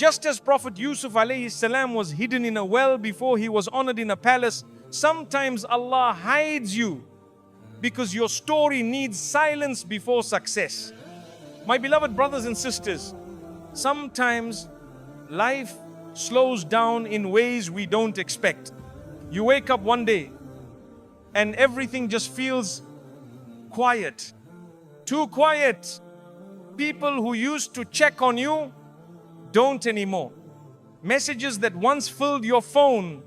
Just as Prophet Yusuf alayhi salam was hidden in a well before he was honored in a palace, sometimes Allah hides you because your story needs silence before success. My beloved brothers and sisters, sometimes life slows down in ways we don't expect. You wake up one day and everything just feels quiet, too quiet. People who used to check on you don't anymore. Messages that once filled your phone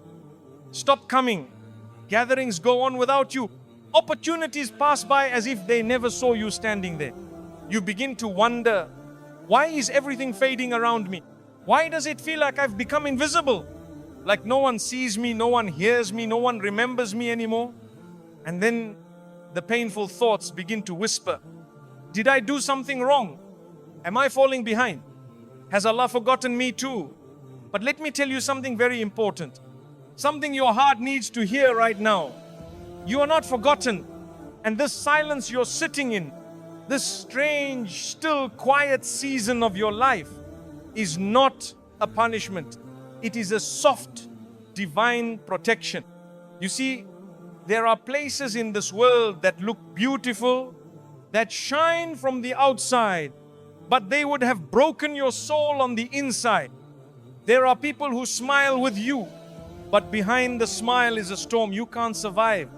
stop coming. Gatherings go on without you. Opportunities pass by as if they never saw you standing there. You begin to wonder, why is everything fading around me? Why does it feel like I've become invisible? Like no one sees me, no one hears me, no one remembers me anymore? And then the painful thoughts begin to whisper, did I do something wrong? Am I falling behind? Has Allah forgotten me too? But let me tell you something very important. Something your heart needs to hear right now. You are not forgotten. And this silence you're sitting in, this strange, still, quiet season of your life is not a punishment. It is a soft, divine protection. You see, there are places in this world that look beautiful, that shine from the outside, but they would have broken your soul on the inside. There are people who smile with you, but behind the smile is a storm you can't survive.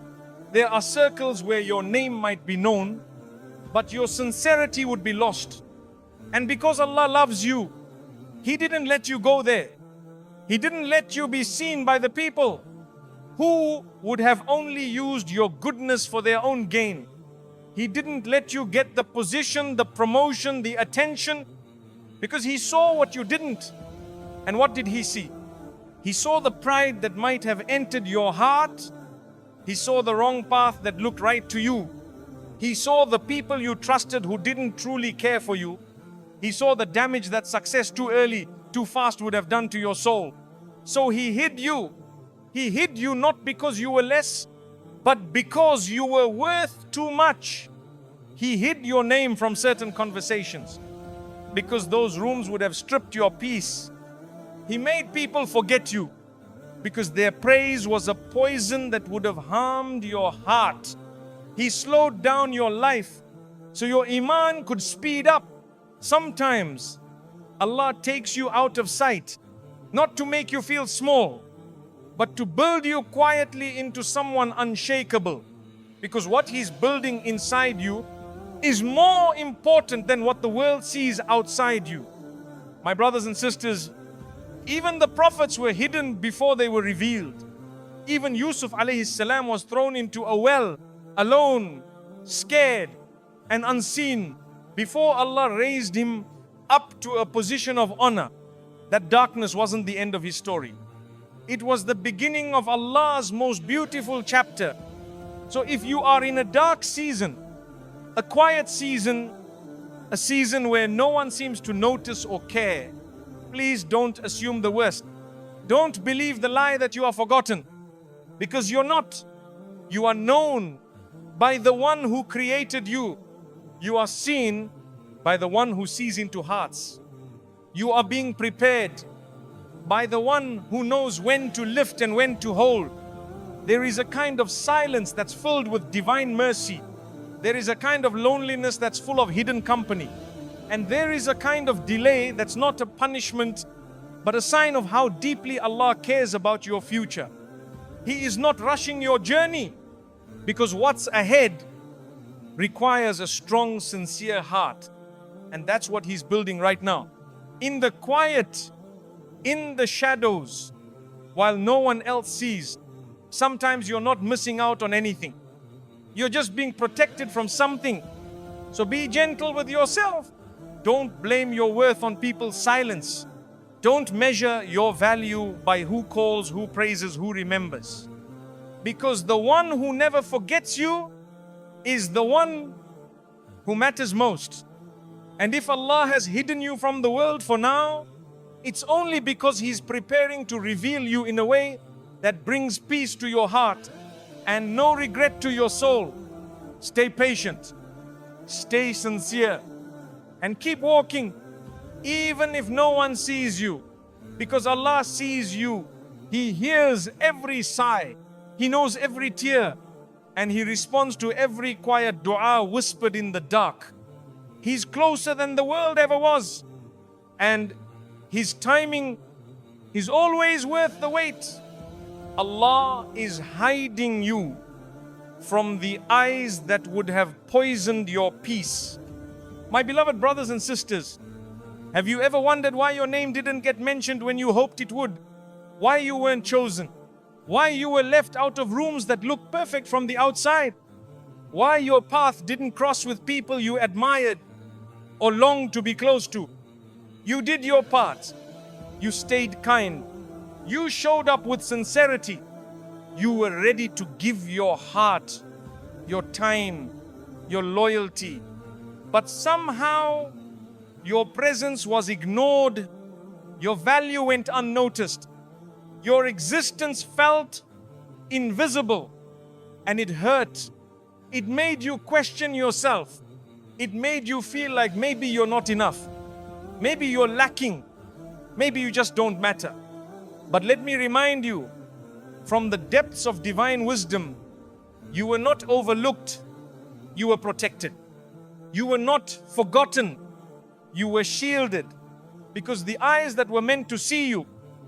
There are circles where your name might be known, but your sincerity would be lost. And because Allah loves you, He didn't let you go there. He didn't let you be seen by the people who would have only used your goodness for their own gain. He didn't let you get the position, the promotion, the attention, because He saw what you didn't. And what did He see? He saw the pride that might have entered your heart. He saw the wrong path that looked right to you. He saw the people you trusted who didn't truly care for you. He saw the damage that success too early, too fast would have done to your soul. So He hid you. He hid you not because you were less, but because you were worth too much. He hid your name from certain conversations because those rooms would have stripped your peace. He made people forget you because their praise was a poison that would have harmed your heart. He slowed down your life so your iman could speed up. Sometimes Allah takes you out of sight, not to make you feel small, but to build you quietly into someone unshakable. Because what He's building inside you is more important than what the world sees outside you. My brothers and sisters, even the prophets were hidden before they were revealed. Even Yusuf alayhi salam was thrown into a well, alone, scared and unseen, before Allah raised him up to a position of honor. That darkness wasn't the end of his story. It was the beginning of Allah's most beautiful chapter. So if you are in a dark season, a quiet season, a season where no one seems to notice or care, please don't assume the worst. Don't believe the lie that you are forgotten, because you're not. You are known by the one who created you. You are seen by the one who sees into hearts. You are being prepared by the one who knows when to lift and when to hold. There is a kind of silence that's filled with divine mercy. There is a kind of loneliness that's full of hidden company. And there is a kind of delay that's not a punishment, but a sign of how deeply Allah cares about your future. He is not rushing your journey, because what's ahead requires a strong, sincere heart. And that's what He's building right now. In the quiet, in the shadows, while no one else sees. Sometimes you're not missing out on anything. You're just being protected from something. So be gentle with yourself. Don't blame your worth on people's silence. Don't measure your value by who calls, who praises, who remembers. Because the one who never forgets you is the one who matters most. And if Allah has hidden you from the world for now, it's only because He's preparing to reveal you in a way that brings peace to your heart and no regret to your soul. Stay patient, stay sincere, and keep walking even if no one sees you, because Allah sees you. He hears every sigh, He knows every tear, and He responds to every quiet dua whispered in the dark. He's closer than the world ever was, and His timing is always worth the wait. Allah is hiding you from the eyes that would have poisoned your peace. My beloved brothers and sisters, have you ever wondered why your name didn't get mentioned when you hoped it would? Why you weren't chosen? Why you were left out of rooms that looked perfect from the outside? Why your path didn't cross with people you admired or longed to be close to? You did your part. You stayed kind. You showed up with sincerity. You were ready to give your heart, your time, your loyalty. But somehow your presence was ignored. Your value went unnoticed. Your existence felt invisible, and it hurt. It made you question yourself. It made you feel like maybe you're not enough. Maybe you're lacking. Maybe you just don't matter. But let me remind you, from the depths of divine wisdom, you were not overlooked, you were protected. You were not forgotten, you were shielded. Because the eyes that were meant to see you,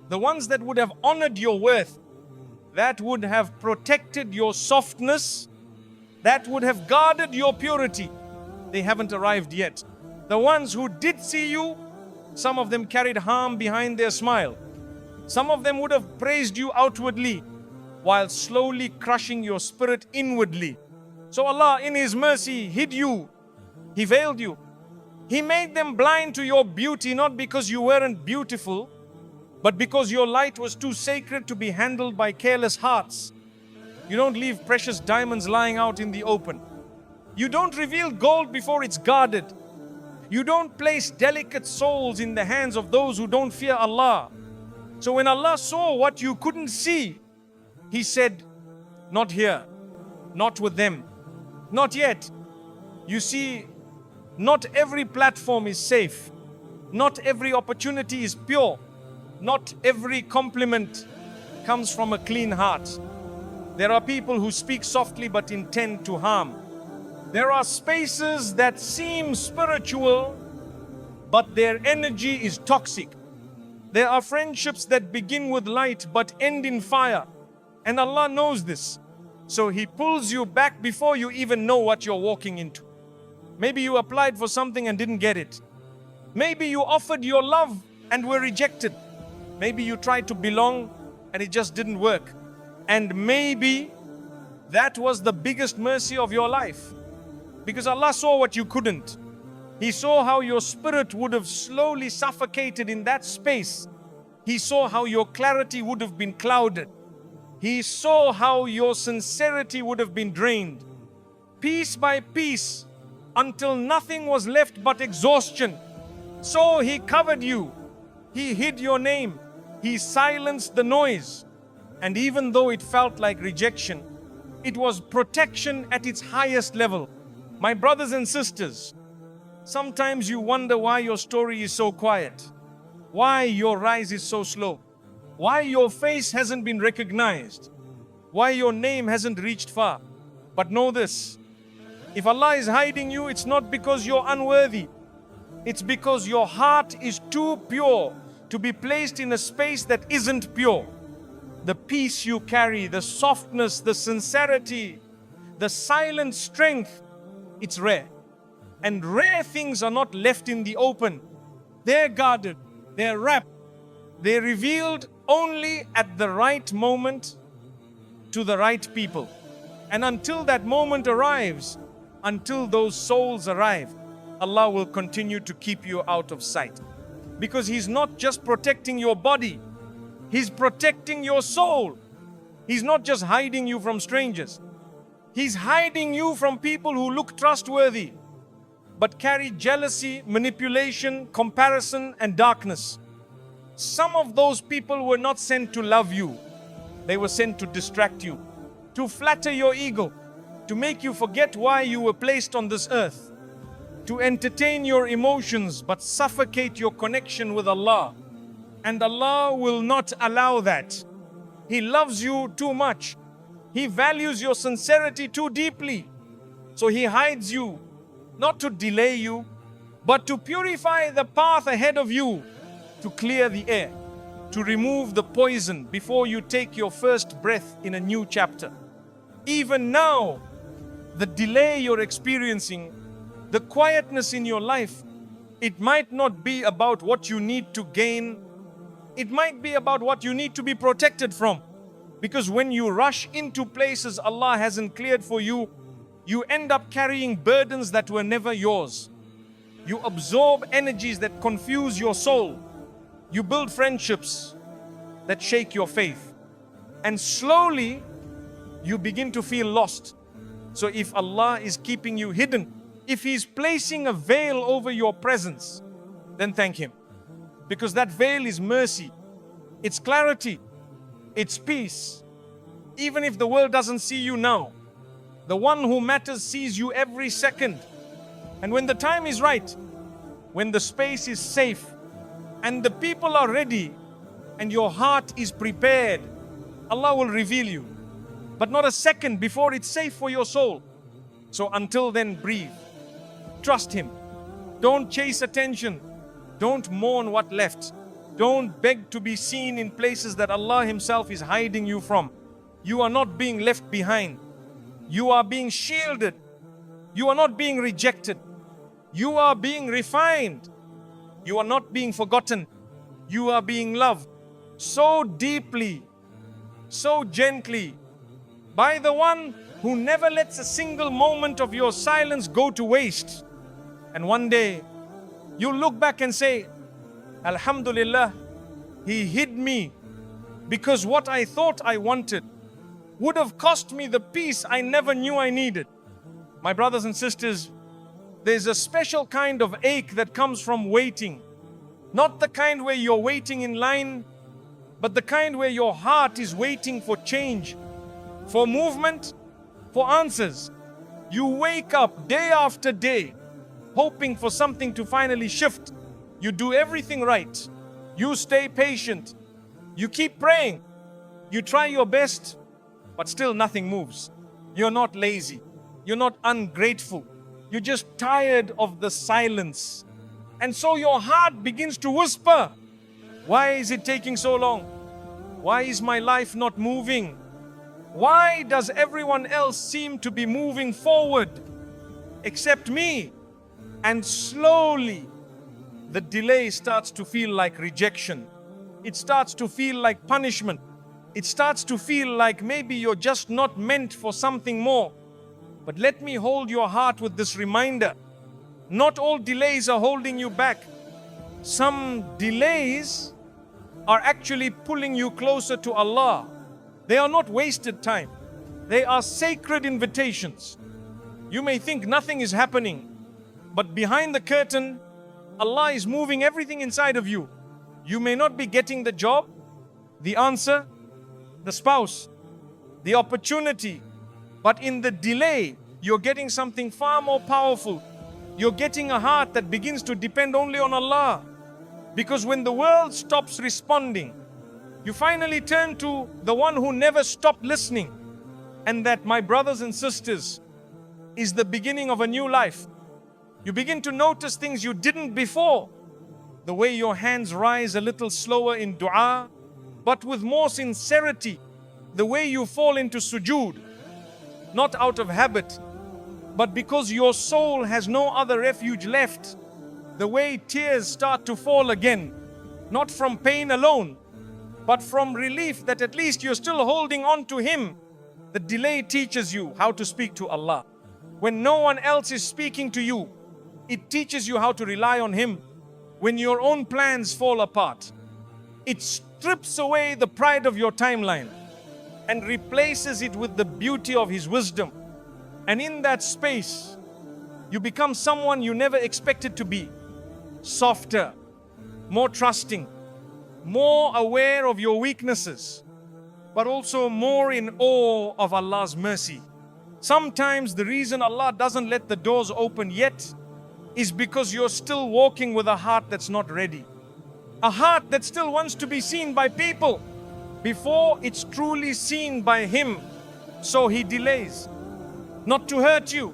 the ones that would have honored your worth, that would have protected your softness, that would have guarded your purity, they haven't arrived yet. The ones who did see you, some of them carried harm behind their smile. Some of them would have praised you outwardly, while slowly crushing your spirit inwardly. So Allah in His mercy hid you. He veiled you. He made them blind to your beauty, not because you weren't beautiful, but because your light was too sacred to be handled by careless hearts. You don't leave precious diamonds lying out in the open. You don't reveal gold before it's guarded. You don't place delicate souls in the hands of those who don't fear Allah. So when Allah saw what you couldn't see, He said, not here, not with them, not yet. You see, not every platform is safe. Not every opportunity is pure. Not every compliment comes from a clean heart. There are people who speak softly but intend to harm. There are spaces that seem spiritual, but their energy is toxic. There are friendships that begin with light but end in fire. And Allah knows this. So He pulls you back before you even know what you're walking into. Maybe you applied for something and didn't get it. Maybe you offered your love and were rejected. Maybe you tried to belong and it just didn't work. And maybe that was the biggest mercy of your life. Because Allah saw what you couldn't. He saw how your spirit would have slowly suffocated in that space. He saw how your clarity would have been clouded. He saw how your sincerity would have been drained. Piece by piece, until nothing was left but exhaustion. So He covered you. He hid your name. He silenced the noise. And even though it felt like rejection, it was protection at its highest level. My brothers and sisters, sometimes you wonder why your story is so quiet, why your rise is so slow, why your face hasn't been recognized, why your name hasn't reached far. But know this, if Allah is hiding you, it's not because you're unworthy. It's because your heart is too pure to be placed in a space that isn't pure. The peace you carry, the softness, the sincerity, the silent strength, it's rare. And rare things are not left in the open. They're guarded, they're wrapped, they're revealed only at the right moment to the right people. And until that moment arrives, until those souls arrive, Allah will continue to keep you out of sight. Because He's not just protecting your body, He's protecting your soul. He's not just hiding you from strangers. He's hiding you from people who look trustworthy, but carry jealousy, manipulation, comparison, and darkness. Some of those people were not sent to love you. They were sent to distract you, to flatter your ego, to make you forget why you were placed on this earth, to entertain your emotions but suffocate your connection with Allah. And Allah will not allow that. He loves you too much. He values your sincerity too deeply. So He hides you, not to delay you, but to purify the path ahead of you, to clear the air, to remove the poison before you take your first breath in a new chapter. Even now, the delay you're experiencing, the quietness in your life, it might not be about what you need to gain. It might be about what you need to be protected from. Because when you rush into places Allah hasn't cleared for you, you end up carrying burdens that were never yours. You absorb energies that confuse your soul. You build friendships that shake your faith. And slowly, you begin to feel lost. So if Allah is keeping you hidden, if He's placing a veil over your presence, then thank Him. Because that veil is mercy, it's clarity, it's peace. Even if the world doesn't see you now, the one who matters sees you every second. And when the time is right, when the space is safe, and the people are ready, and your heart is prepared, Allah will reveal you. But not a second before it's safe for your soul. So until then, breathe. Trust Him. Don't chase attention. Don't mourn what left. Don't beg to be seen in places that Allah Himself is hiding you from. You are not being left behind. You are being shielded. You are not being rejected. You are being refined. You are not being forgotten. You are being loved so deeply, so gently, by the one who never lets a single moment of your silence go to waste. And one day, you'll look back and say, Alhamdulillah, He hid me because what I thought I wanted would have cost me the peace I never knew I needed. My brothers and sisters, there's a special kind of ache that comes from waiting. Not the kind where you're waiting in line, but the kind where your heart is waiting for change, for movement, for answers. You wake up day after day, hoping for something to finally shift. You do everything right. You stay patient. You keep praying. You try your best, but still nothing moves. You're not lazy. You're not ungrateful. You're just tired of the silence. And so your heart begins to whisper, why is it taking so long? Why is my life not moving? Why does everyone else seem to be moving forward except me? And slowly, the delay starts to feel like rejection. It starts to feel like punishment. It starts to feel like maybe you're just not meant for something more. But let me hold your heart with this reminder. Not all delays are holding you back. Some delays are actually pulling you closer to Allah. They are not wasted time. They are sacred invitations. You may think nothing is happening, but behind the curtain, Allah is moving everything inside of you. You may not be getting the job, the answer, the spouse, the opportunity, but in the delay, you're getting something far more powerful. You're getting a heart that begins to depend only on Allah. Because when the world stops responding, you finally turn to the one who never stopped listening. And that, my brothers and sisters, is the beginning of a new life. You begin to notice things you didn't before. The way your hands rise a little slower in dua, but with more sincerity. The way you fall into sujood, not out of habit, but because your soul has no other refuge left. The way tears start to fall again, not from pain alone, but from relief that at least you're still holding on to Him. The delay teaches you how to speak to Allah. When no one else is speaking to you, it teaches you how to rely on Him. When your own plans fall apart, it strips away the pride of your timeline and replaces it with the beauty of His wisdom. And in that space, you become someone you never expected to be. Softer, more trusting, more aware of your weaknesses, but also more in awe of Allah's mercy. Sometimes the reason Allah doesn't let the doors open yet is because you're still walking with a heart that's not ready. A heart that still wants to be seen by people before it's truly seen by Him. So He delays, not to hurt you,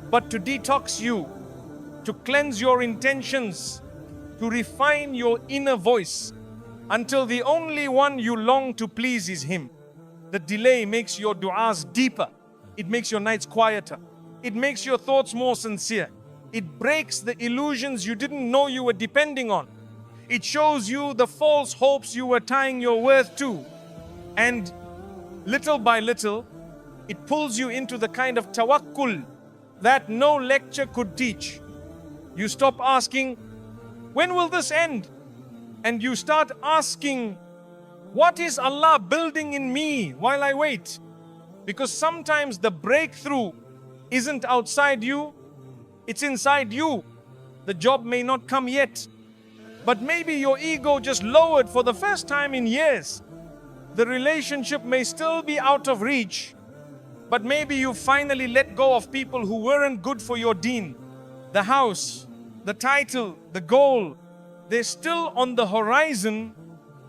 but to detox you, to cleanse your intentions, to refine your inner voice until the only one you long to please is Him. The delay makes your du'as deeper. It makes your nights quieter. It makes your thoughts more sincere. It breaks the illusions you didn't know you were depending on. It shows you the false hopes you were tying your worth to. And little by little, it pulls you into the kind of tawakkul that no lecture could teach. You stop asking, when will this end? And you start asking, what is Allah building in me while I wait? Because sometimes the breakthrough isn't outside you, it's inside you. The job may not come yet, but maybe your ego just lowered for the first time in years. The relationship may still be out of reach, but maybe you finally let go of people who weren't good for your deen. The house, the title, the goal, they're still on the horizon,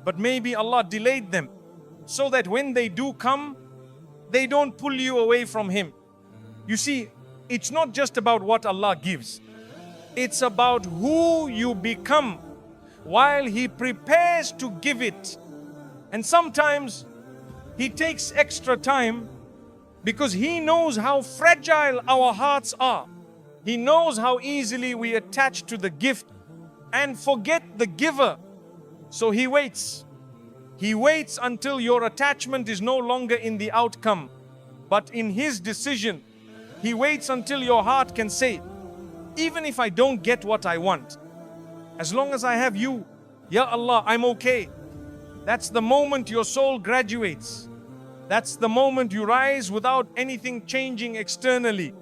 but maybe Allah delayed them so that when they do come, they don't pull you away from Him. You see, it's not just about what Allah gives. It's about who you become while He prepares to give it. And sometimes He takes extra time because He knows how fragile our hearts are. He knows how easily we attach to the gift and forget the giver. So He waits. He waits until your attachment is no longer in the outcome, but in His decision. He waits until your heart can say, even if I don't get what I want, as long as I have You, Ya Allah, I'm okay. That's the moment your soul graduates. That's the moment you rise without anything changing externally,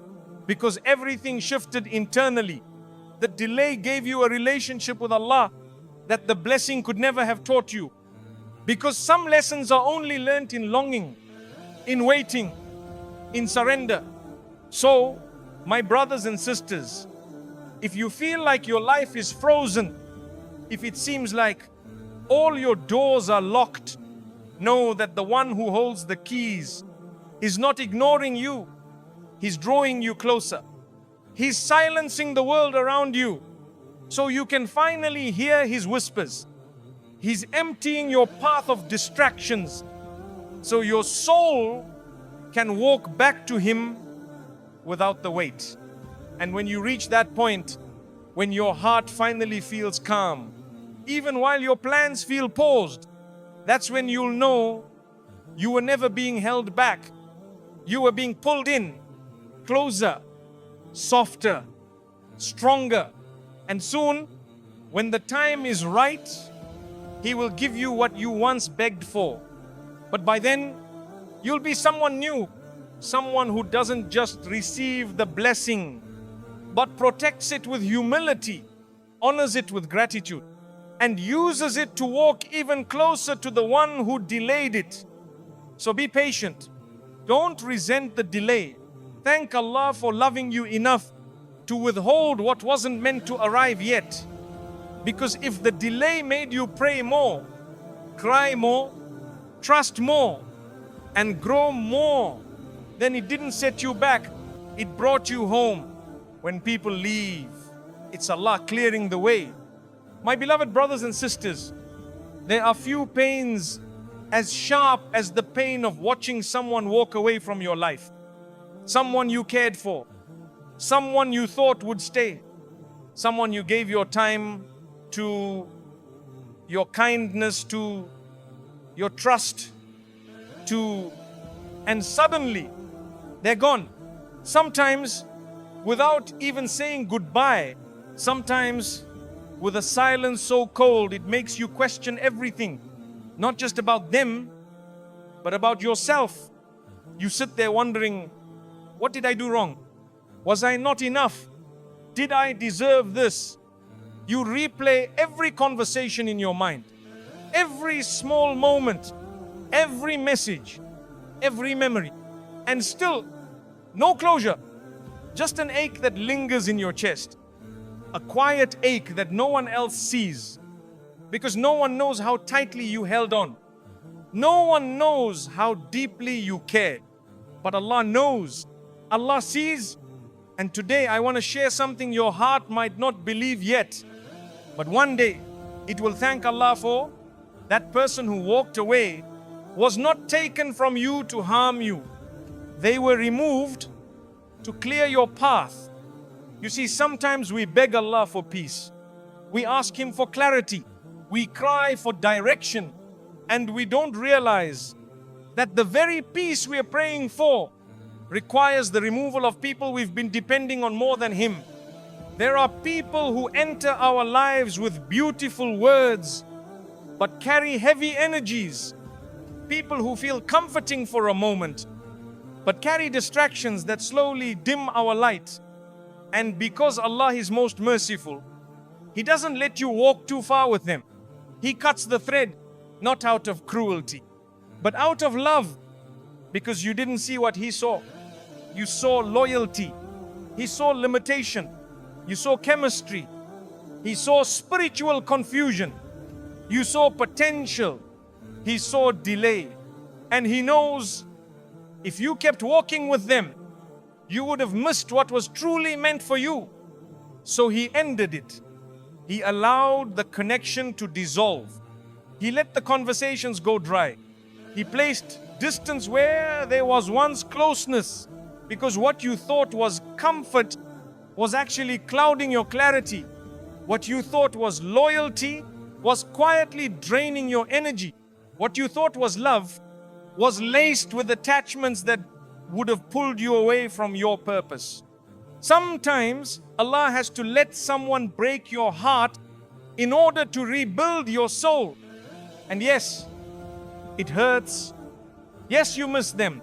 because everything shifted internally. The delay gave you a relationship with Allah that the blessing could never have taught you. Because some lessons are only learnt in longing, in waiting, in surrender. So, my brothers and sisters, if you feel like your life is frozen, if it seems like all your doors are locked, know that the one who holds the keys is not ignoring you. He's drawing you closer. He's silencing the world around you so you can finally hear His whispers. He's emptying your path of distractions so your soul can walk back to Him without the weight. And when you reach that point, when your heart finally feels calm, even while your plans feel paused, that's when you'll know you were never being held back. You were being pulled in, closer, softer, stronger. And soon, when the time is right, He will give you what you once begged for. But by then, you'll be someone new, someone who doesn't just receive the blessing, but protects it with humility, honors it with gratitude, and uses it to walk even closer to the one who delayed it. So be patient. Don't resent the delay. Thank Allah for loving you enough to withhold what wasn't meant to arrive yet. Because if the delay made you pray more, cry more, trust more, and grow more, then it didn't set you back. It brought you home. When people leave, it's Allah clearing the way. My beloved brothers and sisters, there are few pains as sharp as the pain of watching someone walk away from your life. Someone you cared for, someone you thought would stay, someone you gave your time to, your kindness to, your trust to, and suddenly they're gone. Sometimes without even saying goodbye, sometimes with a silence so cold it makes you question everything, not just about them, but about yourself. You sit there wondering, what did I do wrong? Was I not enough? Did I deserve this? You replay every conversation in your mind, every small moment, every message, every memory, and still no closure, just an ache that lingers in your chest. a quiet ache that no one else sees, because no one knows how tightly you held on. No one knows how deeply you cared, but Allah knows. Allah sees. And today I want to share something your heart might not believe yet, but one day it will thank Allah for. That person who walked away was not taken from you to harm you. They were removed to clear your path. You see, sometimes we beg Allah for peace. We ask Him for clarity. We cry for direction. And we don't realize that the very peace we are praying for requires the removal of people we've been depending on more than Him. There are people who enter our lives with beautiful words but carry heavy energies. People who feel comforting for a moment but carry distractions that slowly dim our light. And because Allah is most merciful, He doesn't let you walk too far with them. He cuts the thread, not out of cruelty, but out of love, because you didn't see what He saw. You saw loyalty. He saw limitation. You saw chemistry. He saw spiritual confusion. You saw potential. He saw delay. And He knows if you kept walking with them, you would have missed what was truly meant for you. So He ended it. He allowed the connection to dissolve. He let the conversations go dry. He placed distance where there was once closeness, because what you thought was comfort was actually clouding your clarity. What you thought was loyalty was quietly draining your energy. What you thought was love was laced with attachments that would have pulled you away from your purpose. Sometimes Allah has to let someone break your heart in order to rebuild your soul. And yes, it hurts. Yes, you miss them.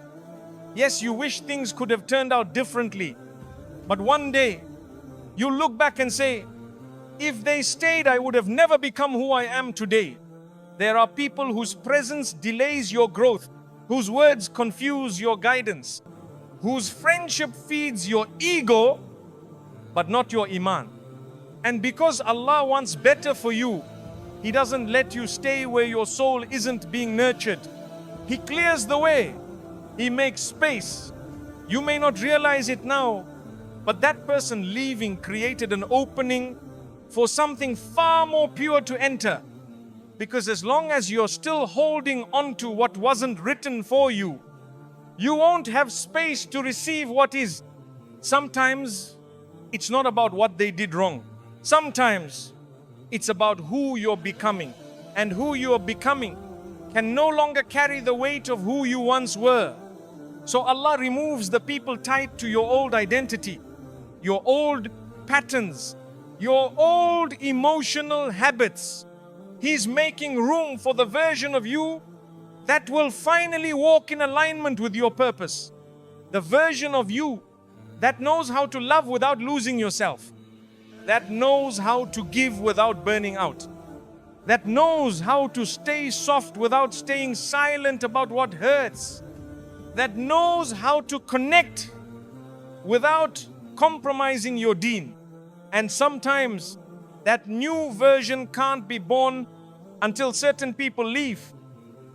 Yes, you wish things could have turned out differently. But one day, you'll look back and say, if they stayed, I would have never become who I am today. There are people whose presence delays your growth, whose words confuse your guidance, whose friendship feeds your ego, but not your iman. And because Allah wants better for you, He doesn't let you stay where your soul isn't being nurtured. He clears the way. He makes space. You may not realize it now, but that person leaving created an opening for something far more pure to enter. Because as long as you're still holding on to what wasn't written for you, you won't have space to receive what is. Sometimes it's not about what they did wrong. Sometimes it's about who you're becoming. And who you are becoming can no longer carry the weight of who you once were. So Allah removes the people tied to your old identity, your old patterns, your old emotional habits. He's making room for the version of you that will finally walk in alignment with your purpose. The version of you that knows how to love without losing yourself, that knows how to give without burning out, that knows how to stay soft without staying silent about what hurts, that knows how to connect without compromising your deen. And sometimes that new version can't be born until certain people leave.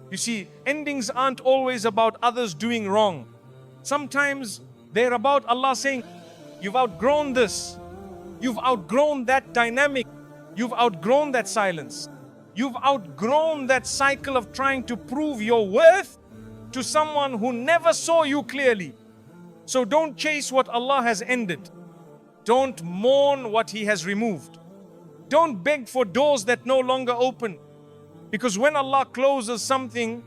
You see, endings aren't always about others doing wrong. Sometimes they're about Allah saying, you've outgrown this. You've outgrown that dynamic. You've outgrown that silence. You've outgrown that cycle of trying to prove your worth to someone who never saw you clearly. So don't chase what Allah has ended. Don't mourn what He has removed. Don't beg for doors that no longer open. Because when Allah closes something,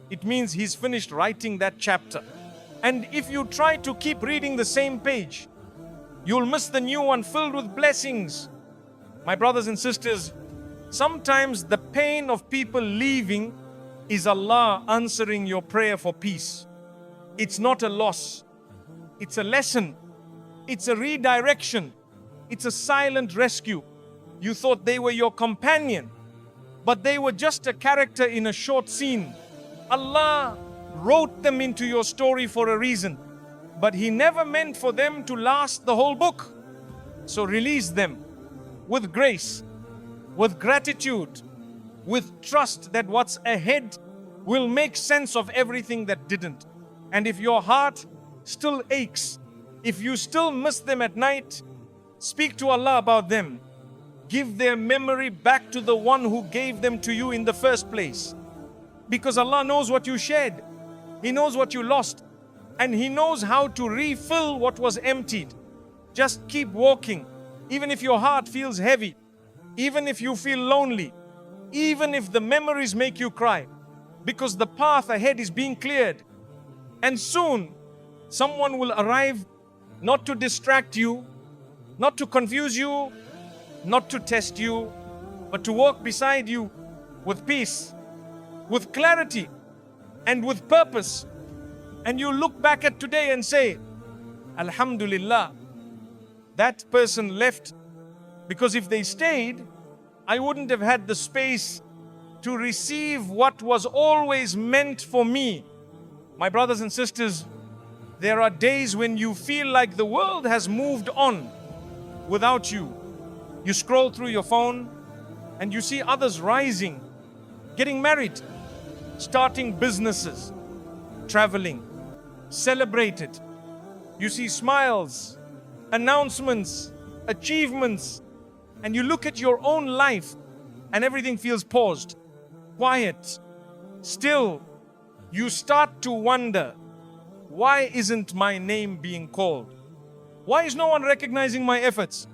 it means He's finished writing that chapter. And if you try to keep reading the same page, you'll miss the new one filled with blessings. My brothers and sisters, sometimes the pain of people leaving is Allah answering your prayer for peace. It's not a loss. It's a lesson. It's a redirection. It's a silent rescue. You thought they were your companion, but they were just a character in a short scene. Allah wrote them into your story for a reason, but He never meant for them to last the whole book. So release them. with grace, with gratitude, with trust that what's ahead will make sense of everything that didn't. And if your heart still aches, if you still miss them at night, speak to Allah about them. Give their memory back to the one who gave them to you in the first place. Because Allah knows what you shed. He knows what you lost. And He knows how to refill what was emptied. Just keep walking. Even if your heart feels heavy. Even if you feel lonely. Even if the memories make you cry. Because the path ahead is being cleared. And soon, someone will arrive not to distract you, not to confuse you, not to test you, but to walk beside you with peace, with clarity, and with purpose. And you look back at today and say, Alhamdulillah, that person left, because if they stayed, I wouldn't have had the space to receive what was always meant for me. My brothers and sisters, there are days when you feel like the world has moved on without you. You scroll through your phone and you see others rising, getting married, starting businesses, traveling, celebrated. You see smiles, announcements, achievements, and you look at your own life and everything feels paused, quiet, still. You start to wonder, why isn't my name being called? Why is no one recognizing my efforts?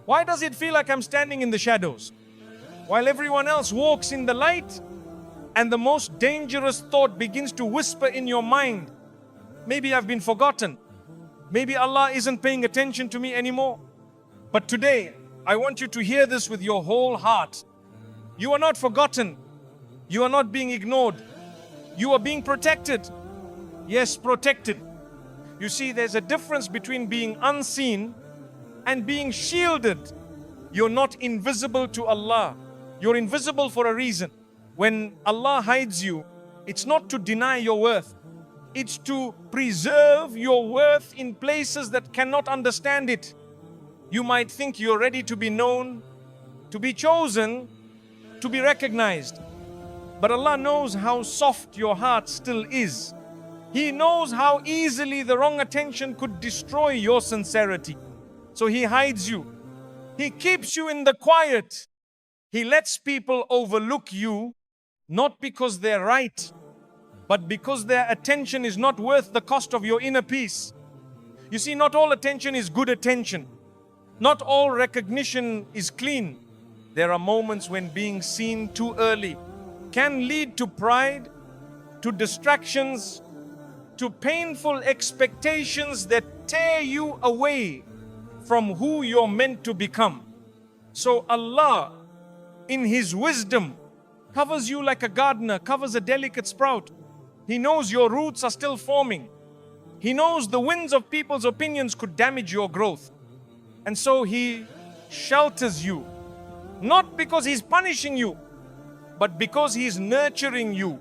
Why does it feel like I'm standing in the shadows while everyone else walks in the light? And the most dangerous thought begins to whisper in your mind, maybe I've been forgotten. Maybe Allah isn't paying attention to me anymore. But today, I want you to hear this with your whole heart. You are not forgotten. You are not being ignored. You are being protected. Yes, protected. You see, there's a difference between being unseen and being shielded. You're not invisible to Allah. You're invisible for a reason. When Allah hides you, it's not to deny your worth. It's to preserve your worth in places that cannot understand it. You might think you're ready to be known, to be chosen, to be recognized. But Allah knows how soft your heart still is. He knows how easily the wrong attention could destroy your sincerity. So He hides you. He keeps you in the quiet. He lets people overlook you, not because they're right, but because their attention is not worth the cost of your inner peace. You see, not all attention is good attention. Not all recognition is clean. There are moments when being seen too early can lead to pride, to distractions, to painful expectations that tear you away from who you're meant to become. So Allah, in His wisdom, covers you like a gardener covers a delicate sprout. He knows your roots are still forming. He knows the winds of people's opinions could damage your growth. And so He shelters you, not because He's punishing you, but because He's nurturing you.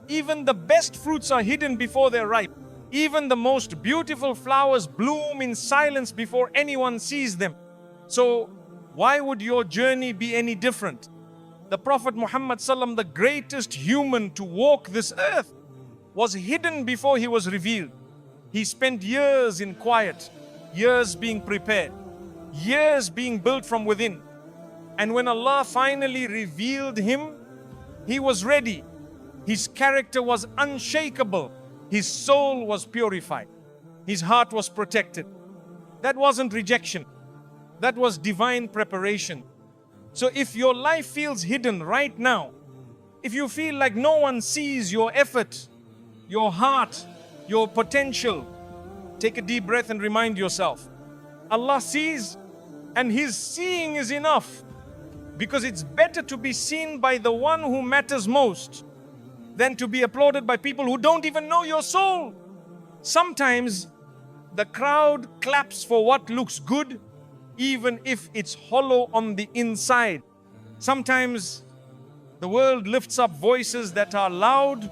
Even the best fruits are hidden before they're ripe. Even the most beautiful flowers bloom in silence before anyone sees them. So why would your journey be any different? The Prophet Muhammad ﷺ, the greatest human to walk this earth, was hidden before he was revealed. He spent years in quiet, years being prepared, years being built from within. And when Allah finally revealed him, he was ready. His character was unshakable. His soul was purified. His heart was protected. That wasn't rejection. That was divine preparation. So if your life feels hidden right now, if you feel like no one sees your effort, your heart, your potential, take a deep breath and remind yourself, Allah sees, and His seeing is enough. Because it's better to be seen by the one who matters most than to be applauded by people who don't even know your soul. Sometimes the crowd claps for what looks good, even if it's hollow on the inside. Sometimes the world lifts up voices that are loud,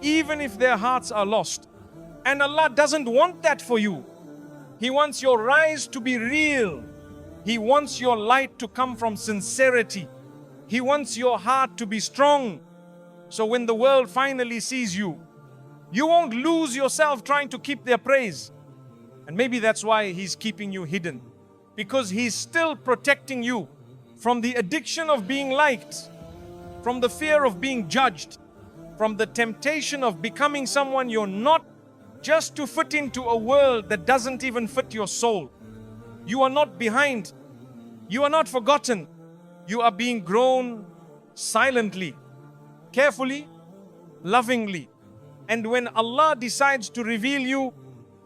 even if their hearts are lost. And Allah doesn't want that for you. He wants your rise to be real. He wants your light to come from sincerity. He wants your heart to be strong. So when the world finally sees you, you won't lose yourself trying to keep their praise. And maybe that's why He's keeping you hidden. Because He's still protecting you from the addiction of being liked, from the fear of being judged, from the temptation of becoming someone you're not, just to fit into a world that doesn't even fit your soul. You are not behind. You are not forgotten. You are being grown silently, carefully, lovingly. And when Allah decides to reveal you,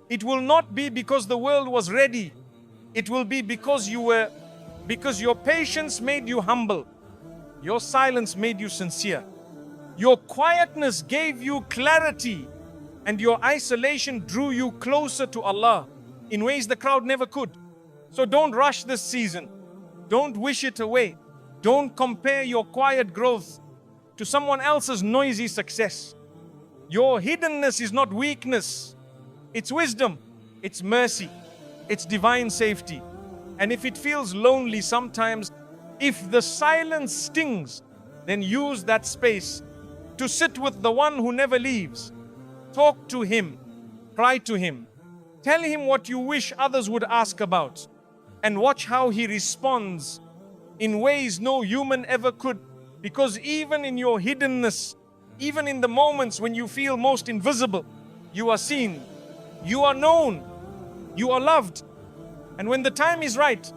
it will not be because the world was ready. It will be because your patience made you humble. Your silence made you sincere. Your quietness gave you clarity. And your isolation drew you closer to Allah in ways the crowd never could. So don't rush this season. Don't wish it away. Don't compare your quiet growth to someone else's noisy success. Your hiddenness is not weakness. It's wisdom. It's mercy. It's divine safety. And if it feels lonely sometimes, if the silence stings, then use that space to sit with the one who never leaves. Talk to Him. Cry to Him. Tell Him what you wish others would ask about. And watch how He responds in ways no human ever could. Because even in your hiddenness, even in the moments when you feel most invisible, you are seen, you are known, you are loved. And when the time is right,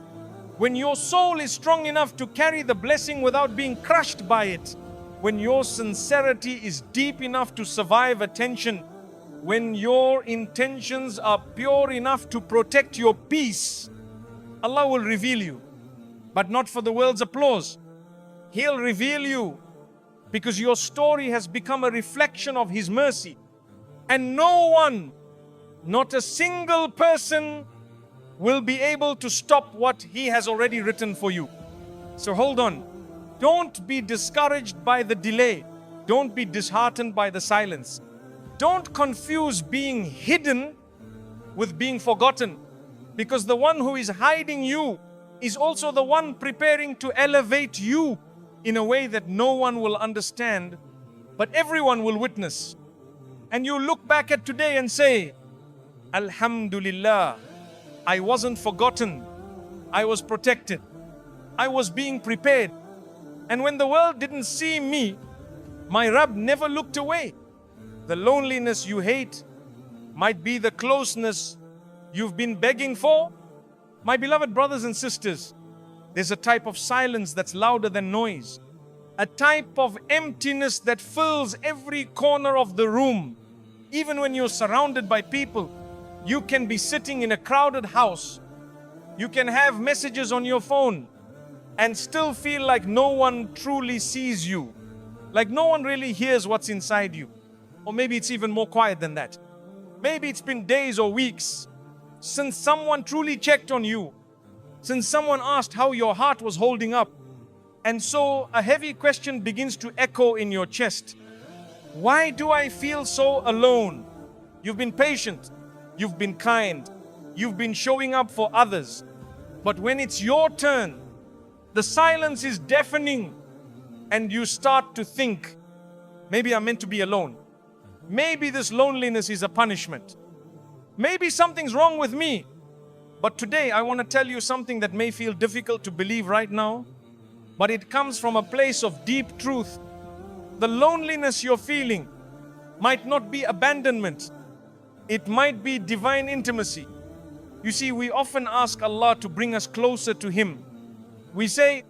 when your soul is strong enough to carry the blessing without being crushed by it, when your sincerity is deep enough to survive attention, when your intentions are pure enough to protect your peace, Allah will reveal you, but not for the world's applause. He'll reveal you because your story has become a reflection of His mercy. And no one, not a single person, will be able to stop what He has already written for you. So hold on. Don't be discouraged by the delay. Don't be disheartened by the silence. Don't confuse being hidden with being forgotten. Because the one who is hiding you is also the one preparing to elevate you in a way that no one will understand, but everyone will witness. And you look back at today and say, Alhamdulillah, I wasn't forgotten. I was protected. I was being prepared. And when the world didn't see me, my Rabb never looked away. The loneliness you hate might be the closeness you've been begging for. My beloved brothers and sisters, there's a type of silence that's louder than noise. A type of emptiness that fills every corner of the room. Even when you're surrounded by people, you can be sitting in a crowded house. You can have messages on your phone and still feel like no one truly sees you. Like no one really hears what's inside you. Or maybe it's even more quiet than that. Maybe it's been days or weeks since someone truly checked on you, since someone asked how your heart was holding up. And so a heavy question begins to echo in your chest. Why do I feel so alone? You've been patient, you've been kind, you've been showing up for others. But when it's your turn, the silence is deafening and you start to think, maybe I'm meant to be alone. Maybe this loneliness is a punishment. Maybe something's wrong with me. But today I want to tell you something that may feel difficult to believe right now, but it comes from a place of deep truth. The loneliness you're feeling might not be abandonment. It might be divine intimacy. You see, we often ask Allah to bring us closer to Him. We say,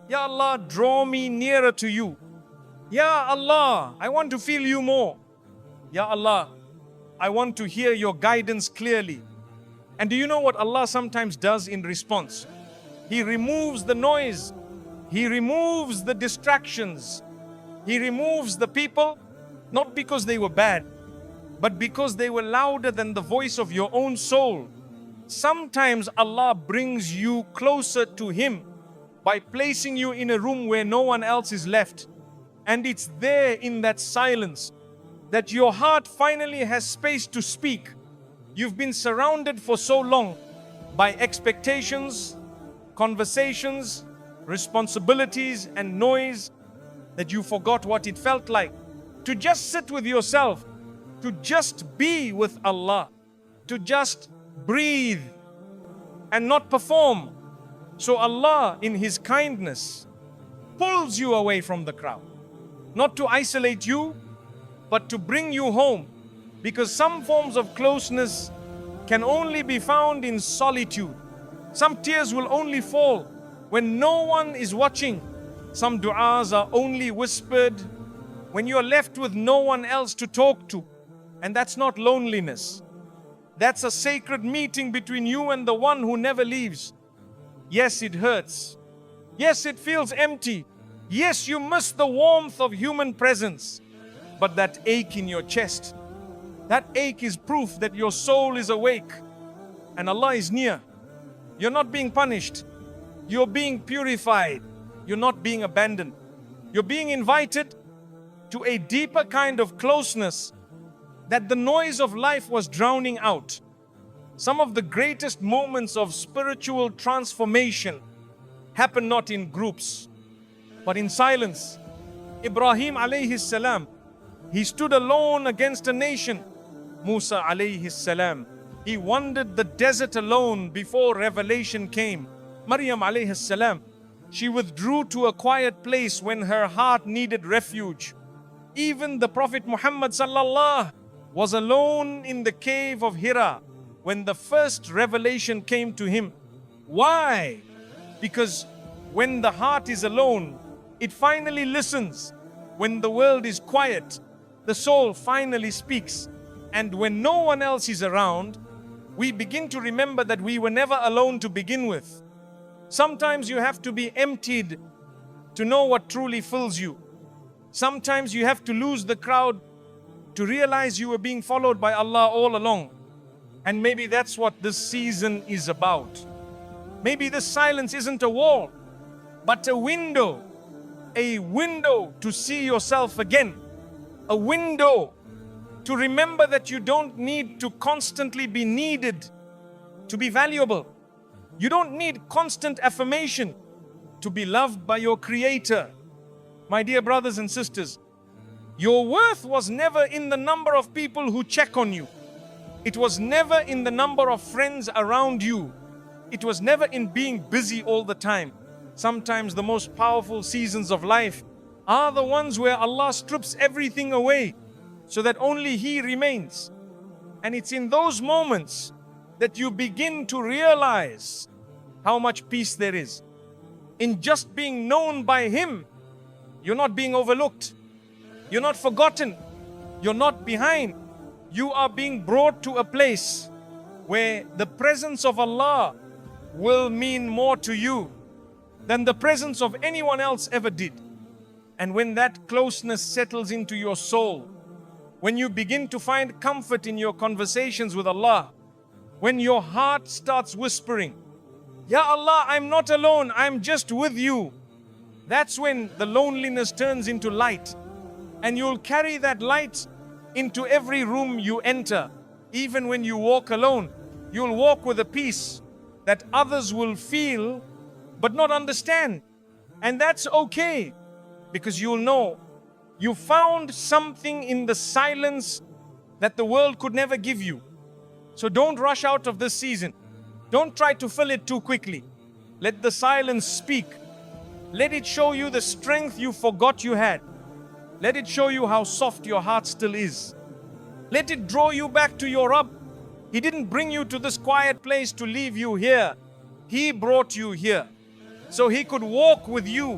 Ya Allah, draw me nearer to you. Ya Allah, I want to feel you more. Ya Allah, I want to hear your guidance clearly. And do you know what Allah sometimes does in response? He removes the noise. He removes the distractions. He removes the people, not because they were bad, but because they were louder than the voice of your own soul. Sometimes Allah brings you closer to Him by placing you in a room where no one else is left. And it's there in that silence that your heart finally has space to speak. You've been surrounded for so long by expectations, conversations, responsibilities, and noise that you forgot what it felt like to just sit with yourself, to just be with Allah, to just breathe and not perform. So Allah, in His kindness, pulls you away from the crowd, not to isolate you, but to bring you home. Because some forms of closeness can only be found in solitude. Some tears will only fall when no one is watching. Some du'as are only whispered when you're left with no one else to talk to. And that's not loneliness. That's a sacred meeting between you and the one who never leaves. Yes, it hurts. Yes, it feels empty. Yes, you miss the warmth of human presence. But that ache in your chest, that ache is proof that your soul is awake and Allah is near. You're not being punished. You're being purified. You're not being abandoned. You're being invited to a deeper kind of closeness that the noise of life was drowning out. Some of the greatest moments of spiritual transformation happen not in groups, but in silence. Ibrahim alayhi salam, he stood alone against a nation. Musa alayhi salam, he wandered the desert alone before revelation came. Maryam alayhi salam, she withdrew to a quiet place when her heart needed refuge. Even the Prophet Muhammad sallallahu was alone in the cave of Hira when the first revelation came to him. Why? Because when the heart is alone, it finally listens. When the world is quiet, the soul finally speaks. And when no one else is around, we begin to remember that we were never alone to begin with. Sometimes you have to be emptied to know what truly fills you. Sometimes you have to lose the crowd to realize you were being followed by Allah all along. And maybe that's what this season is about. Maybe this silence isn't a wall, but a window to see yourself again. A window to remember that you don't need to constantly be needed to be valuable. You don't need constant affirmation to be loved by your Creator. My dear brothers and sisters, your worth was never in the number of people who check on you. It was never in the number of friends around you. It was never in being busy all the time. Sometimes the most powerful seasons of life are the ones where Allah strips everything away so that only He remains. And it's in those moments that you begin to realize how much peace there is. In just being known by Him, you're not being overlooked. You're not forgotten. You're not behind. You are being brought to a place where the presence of Allah will mean more to you than the presence of anyone else ever did. And when that closeness settles into your soul, when you begin to find comfort in your conversations with Allah, when your heart starts whispering, Ya Allah, I'm not alone, I'm just with you. That's when the loneliness turns into light. And you'll carry that light into every room you enter. Even when you walk alone, you'll walk with a peace that others will feel but not understand. And that's okay, because you'll know you found something in the silence that the world could never give you. So don't rush out of this season. Don't try to fill it too quickly. Let the silence speak. Let it show you the strength you forgot you had. Let it show you how soft your heart still is. Let it draw you back to your Rabb. He didn't bring you to this quiet place to leave you here. He brought you here so He could walk with you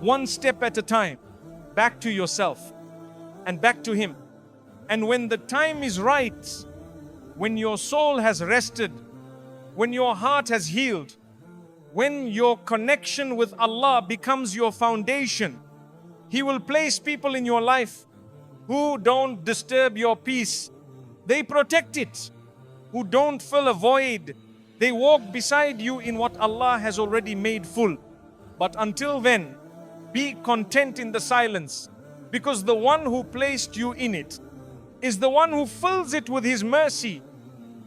one step at a time, back to yourself and back to Him. And when the time is right, when your soul has rested, when your heart has healed, when your connection with Allah becomes your foundation, He will place people in your life who don't disturb your peace. They protect it. Who don't fill a void. They walk beside you in what Allah has already made full. But until then, be content in the silence, because the one who placed you in it is the one who fills it with His mercy,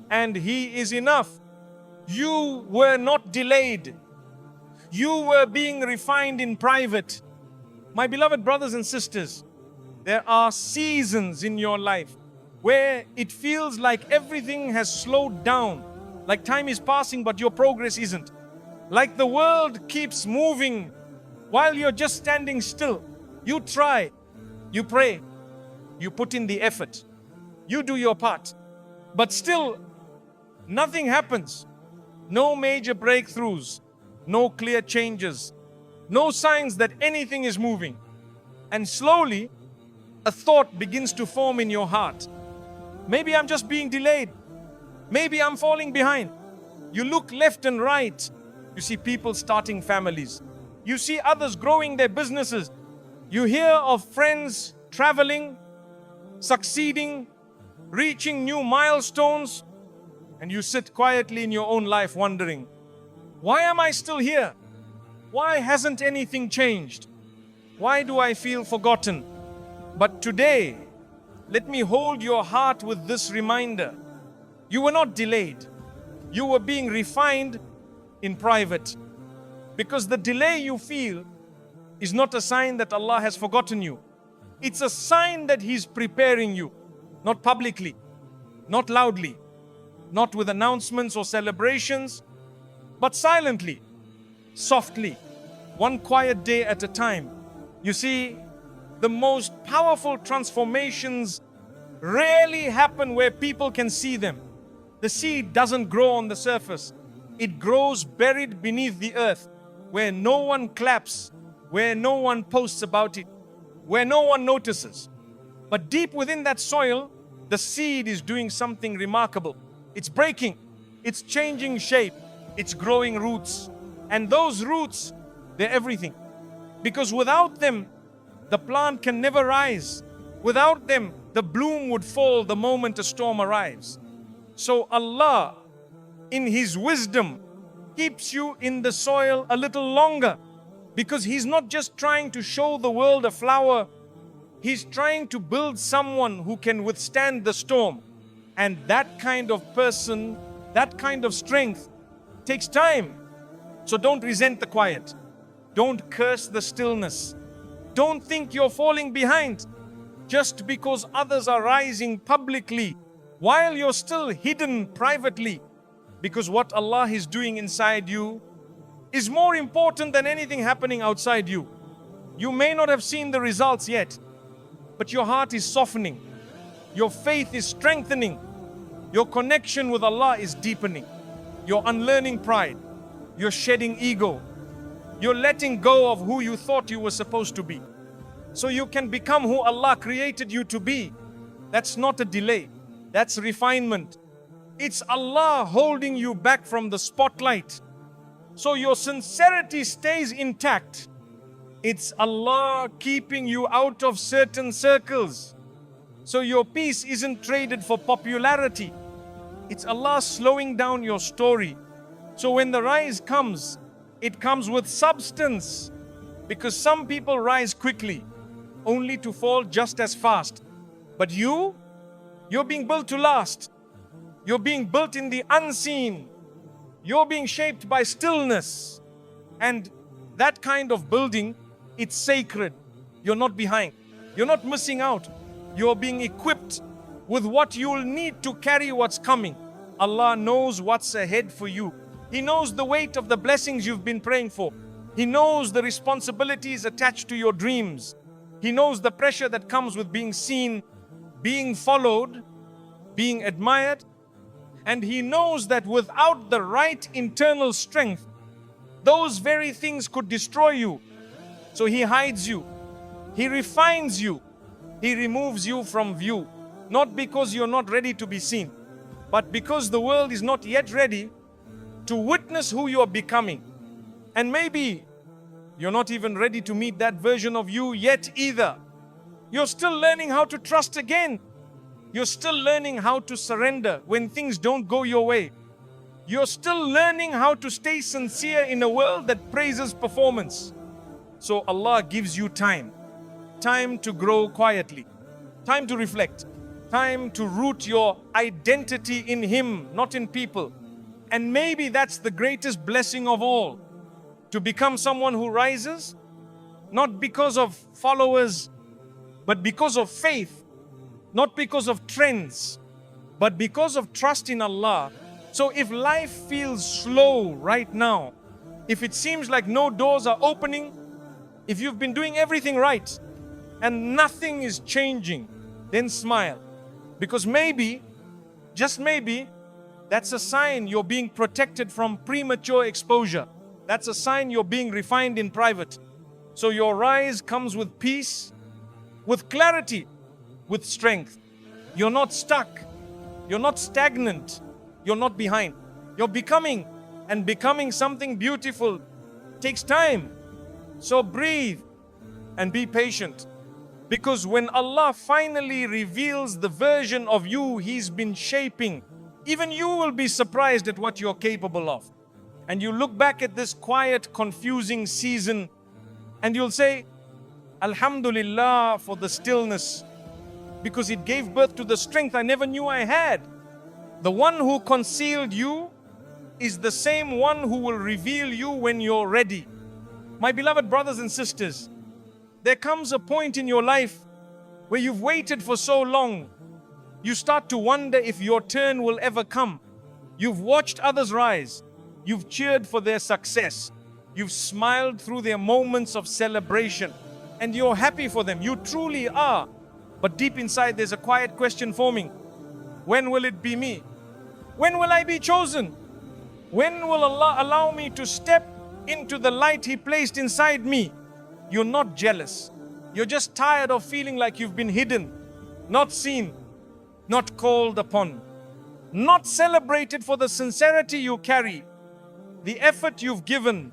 and He is enough. You were not delayed. You were being refined in private. My beloved brothers and sisters, there are seasons in your life where it feels like everything has slowed down, like time is passing but your progress isn't. Like the world keeps moving while you're just standing still. You try, you pray, you put in the effort, you do your part, but still nothing happens. No major breakthroughs, no clear changes, no signs that anything is moving. And slowly, a thought begins to form in your heart. Maybe I'm just being delayed. Maybe I'm falling behind. You look left and right. You see people starting families. You see others growing their businesses. You hear of friends traveling, succeeding, reaching new milestones, and you sit quietly in your own life wondering, why am I still here? Why hasn't anything changed? Why do I feel forgotten? But today, let me hold your heart with this reminder. You were not delayed. You were being refined in private. Because the delay you feel is not a sign that Allah has forgotten you. It's a sign that He's preparing you. Not publicly, not loudly, not with announcements or celebrations, but silently, softly, one quiet day at a time. You see, the most powerful transformations rarely happen where people can see them. The seed doesn't grow on the surface. It grows buried beneath the earth, where no one claps, where no one posts about it, where no one notices. But deep within that soil, the seed is doing something remarkable. It's breaking, it's changing shape, it's growing roots. And those roots, they're everything. Because without them, the plant can never rise. Without them, the bloom would fall the moment a storm arrives. So Allah, in His wisdom, keeps you in the soil a little longer, because He's not just trying to show the world a flower, He's trying to build someone who can withstand the storm. And that kind of person, that kind of strength takes time. So don't resent the quiet. Don't curse the stillness. Don't think you're falling behind just because others are rising publicly while you're still hidden privately. Because what Allah is doing inside you is more important than anything happening outside you. You may not have seen the results yet, but your heart is softening. Your faith is strengthening. Your connection with Allah is deepening. You're unlearning pride. You're shedding ego. You're letting go of who you thought you were supposed to be, so you can become who Allah created you to be. That's not a delay. That's refinement. It's Allah holding you back from the spotlight, so your sincerity stays intact. It's Allah keeping you out of certain circles, so your peace isn't traded for popularity. It's Allah slowing down your story, so when the rise comes, it comes with substance. Because some people rise quickly, only to fall just as fast. But you're being built to last. You're being built in the unseen. You're being shaped by stillness. And that kind of building, it's sacred. You're not behind. You're not missing out. You're being equipped with what you'll need to carry what's coming. Allah knows what's ahead for you. He knows the weight of the blessings you've been praying for. He knows the responsibilities attached to your dreams. He knows the pressure that comes with being seen, being followed, being admired. And He knows that without the right internal strength, those very things could destroy you. So He hides you. He refines you. He removes you from view. Not because you're not ready to be seen, but because the world is not yet ready to witness who you are becoming. And maybe you're not even ready to meet that version of you yet either. You're still learning how to trust again. You're still learning how to surrender when things don't go your way. You're still learning how to stay sincere in a world that praises performance. So Allah gives you time. Time to grow quietly. Time to reflect. Time to root your identity in Him, not in people. And maybe that's the greatest blessing of all. to become someone who rises, not because of followers, but because of faith, not because of trends, but because of trust in Allah. So if life feels slow right now, if it seems like no doors are opening, if you've been doing everything right and nothing is changing, then smile. Because maybe, just maybe, that's a sign you're being protected from premature exposure. That's a sign you're being refined in private. So your rise comes with peace, with clarity, with strength. You're not stuck. You're not stagnant. You're not behind. You're becoming, and becoming something beautiful takes time. So breathe and be patient. Because when Allah finally reveals the version of you He's been shaping, even you will be surprised at what you're capable of. And you look back at this quiet, confusing season and you'll say, Alhamdulillah for the stillness, because it gave birth to the strength I never knew I had. The one who concealed you is the same one who will reveal you when you're ready. My beloved brothers and sisters, there comes a point in your life where you've waited for so long, you start to wonder if your turn will ever come. You've watched others rise. You've cheered for their success. You've smiled through their moments of celebration. And you're happy for them. You truly are. But deep inside there's a quiet question forming. When will it be me? When will I be chosen? When will Allah allow me to step into the light He placed inside me? You're not jealous. You're just tired of feeling like you've been hidden, not seen, not called upon, not celebrated for the sincerity you carry, the effort you've given,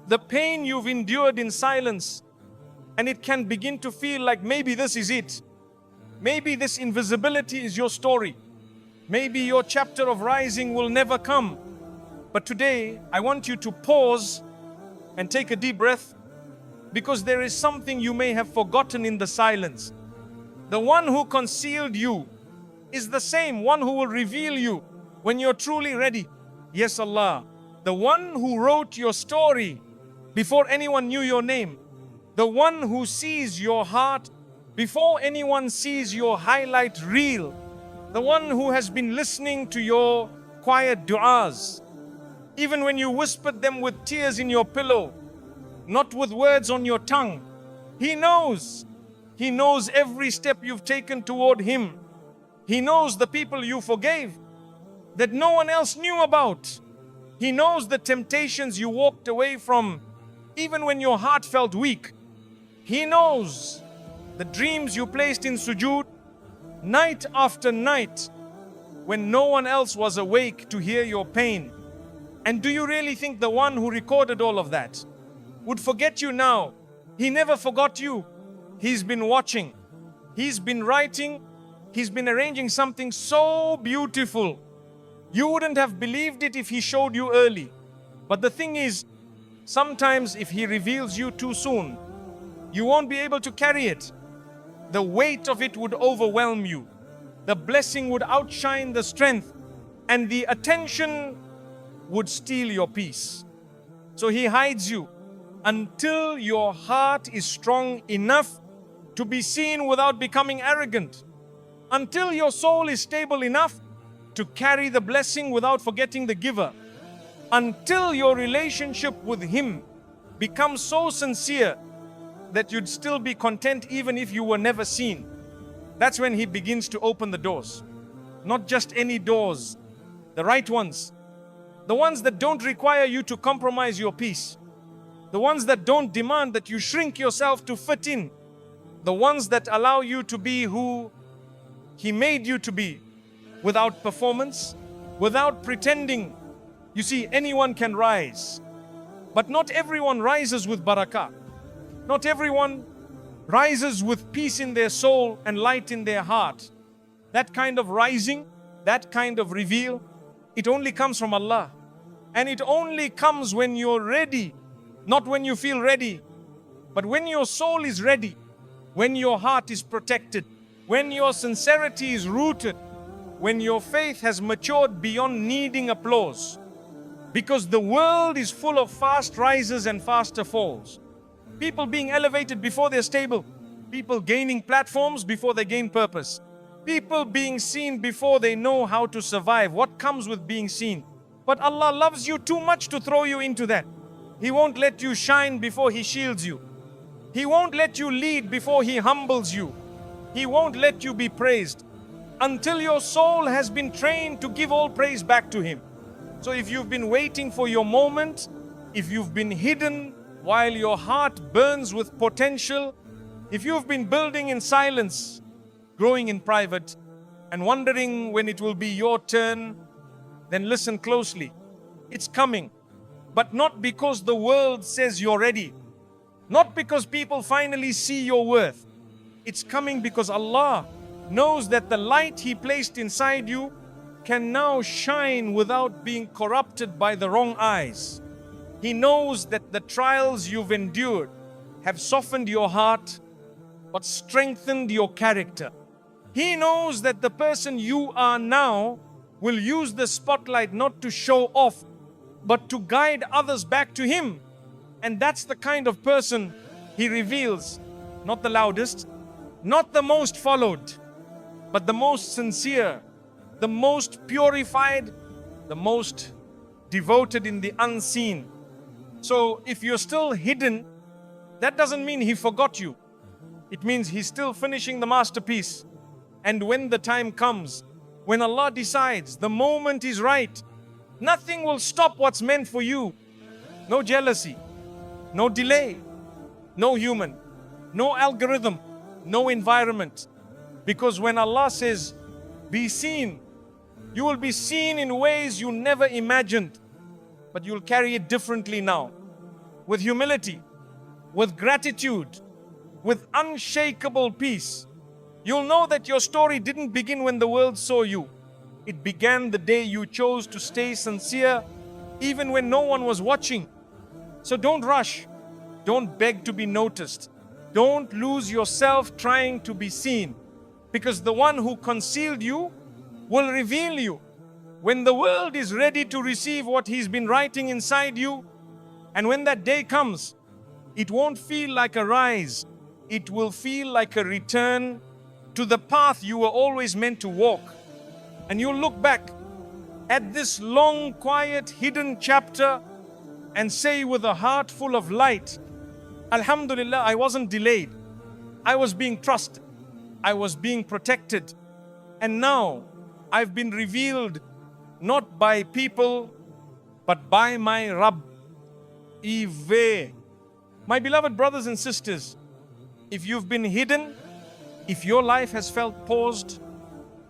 the pain you've endured in silence. And it can begin to feel like maybe this is it. Maybe this invisibility is your story. Maybe your chapter of rising will never come. But today, I want you to pause and take a deep breath, because there is something you may have forgotten in the silence. The one who concealed you is the same one who will reveal you when you're truly ready. Yes, Allah, the one who wrote your story before anyone knew your name, the one who sees your heart before anyone sees your highlight reel, the one who has been listening to your quiet du'as, even when you whispered them with tears in your pillow, not with words on your tongue. He knows. He knows every step you've taken toward Him. He knows the people you forgave that no one else knew about. He knows the temptations you walked away from, even when your heart felt weak. He knows the dreams you placed in sujood night after night when no one else was awake to hear your pain. And do you really think the one who recorded all of that would forget you now? He never forgot you. He's been watching. He's been writing. He's been arranging something so beautiful. You wouldn't have believed it if He showed you early. But the thing is, sometimes if He reveals you too soon, you won't be able to carry it. The weight of it would overwhelm you. The blessing would outshine the strength, and the attention would steal your peace. So He hides you until your heart is strong enough to be seen without becoming arrogant, until your soul is stable enough to carry the blessing without forgetting the giver, until your relationship with Him becomes so sincere that you'd still be content even if you were never seen. That's when He begins to open the doors. Not just any doors, the right ones. The ones that don't require you to compromise your peace. The ones that don't demand that you shrink yourself to fit in. The ones that allow you to be who He made you to be, without performance, without pretending. You see, anyone can rise, but not everyone rises with barakah. Not everyone rises with peace in their soul and light in their heart. That kind of rising, that kind of reveal, it only comes from Allah. And it only comes when you're ready, not when you feel ready, but when your soul is ready, when your heart is protected, when your sincerity is rooted, when your faith has matured beyond needing applause, Because the world is full of fast rises and faster falls. People being elevated before they're stable. People gaining platforms before they gain purpose. People being seen before they know how to survive. What comes with being seen? But Allah loves you too much to throw you into that. He won't let you shine before He shields you. He won't let you lead before He humbles you. He won't let you be praised until your soul has been trained to give all praise back to Him. So if you've been waiting for your moment, if you've been hidden while your heart burns with potential, if you've been building in silence, growing in private, and wondering when it will be your turn, then listen closely. It's coming, but not because the world says you're ready, not because people finally see your worth. It's coming because Allah knows that the light He placed inside you can now shine without being corrupted by the wrong eyes. He knows that the trials you've endured have softened your heart, but strengthened your character. He knows that the person you are now will use the spotlight not to show off, but to guide others back to Him. And that's the kind of person He reveals, not the loudest, not the most followed, but the most sincere, the most purified, the most devoted in the unseen. So if you're still hidden, that doesn't mean He forgot you. It means He's still finishing the masterpiece. And when the time comes, when Allah decides the moment is right, nothing will stop what's meant for you. No jealousy, no delay, no human, no algorithm, no environment. Because when Allah says, be seen, you will be seen in ways you never imagined, but you'll carry it differently now. With humility, with gratitude, with unshakable peace. You'll know that your story didn't begin when the world saw you. It began the day you chose to stay sincere, even when no one was watching. So don't rush. Don't beg to be noticed. Don't lose yourself trying to be seen. Because the one who concealed you will reveal you. When the world is ready to receive what He's been writing inside you, and when that day comes, it won't feel like a rise. It will feel like a return to the path you were always meant to walk. And you'll look back at this long, quiet, hidden chapter and say with a heart full of light, Alhamdulillah, I wasn't delayed. I was being trusted. I was being protected. And now I've been revealed not by people, but by my Rabb. Ive. My beloved brothers and sisters, if you've been hidden, if your life has felt paused,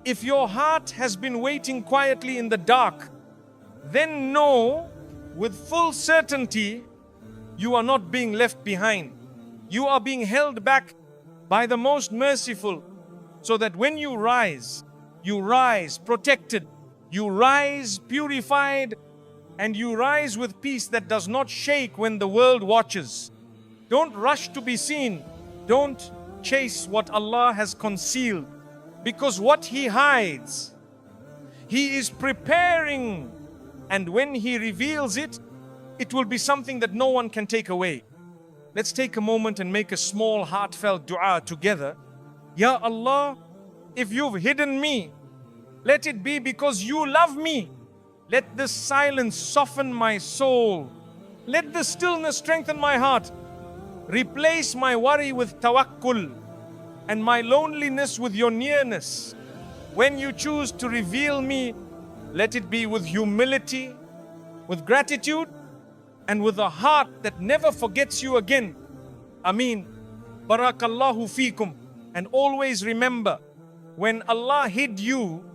if your heart has been waiting quietly in the dark, then know with full certainty you are not being left behind. You are being held back by the most merciful, so that when you rise protected, you rise purified, and you rise with peace that does not shake when the world watches. Don't rush to be seen. Don't chase what Allah has concealed, because what He hides, He is preparing, and when He reveals it, it will be something that no one can take away. Let's take a moment and make a small heartfelt dua together. Ya Allah, if you've hidden me, let it be because you love me. Let this silence soften my soul. Let the stillness strengthen my heart. Replace my worry with tawakkul and my loneliness with your nearness. When you choose to reveal me, let it be with humility, with gratitude, and with a heart that never forgets you again. Ameen. Barakallahu feekum. And always remember, when Allah hid you,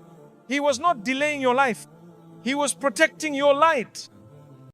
He was not delaying your life. He was protecting your light.